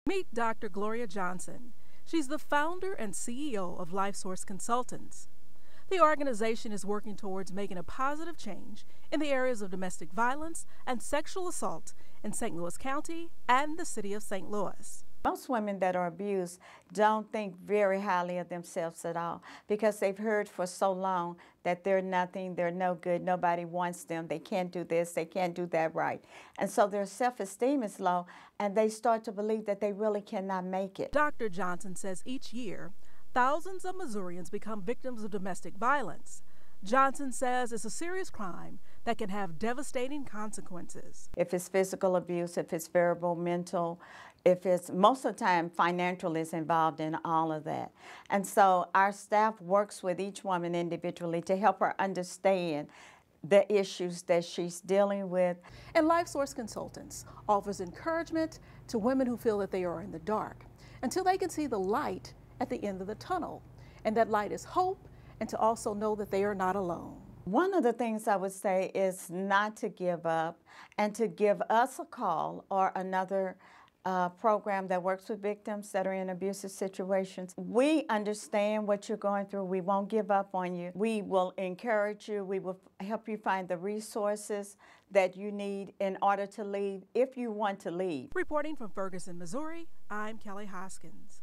Meet Dr. Gloria Johnson. She's the founder and CEO of LifeSource Consultants. The organization is working towards making a positive change in the areas of domestic violence and sexual assault in St. Louis County and the city of St. Louis. Most women that are abused don't think very highly of themselves at all because they've heard for so long that they're nothing, they're no good, nobody wants them, they can't do this, they can't do that right. And so their self-esteem is low and they start to believe that they really cannot make it. Dr. Johnson says each year, thousands of Missourians become victims of domestic violence. Johnson says it's a serious crime that can have devastating consequences. If it's physical abuse, if it's verbal, mental, if it's, most of the time, financial is involved in all of that. And so our staff works with each woman individually to help her understand the issues that she's dealing with. And LifeSource Consultants offers encouragement to women who feel that they are in the dark until they can see the light at the end of the tunnel. And that light is hope, and to also know that they are not alone. One of the things I would say is not to give up and to give us a call or another program that works with victims that are in abusive situations. We understand what you're going through. We won't give up on you. We will encourage you. We will help you find the resources that you need in order to leave if you want to leave. Reporting from Ferguson, Missouri, I'm Kelly Hoskins.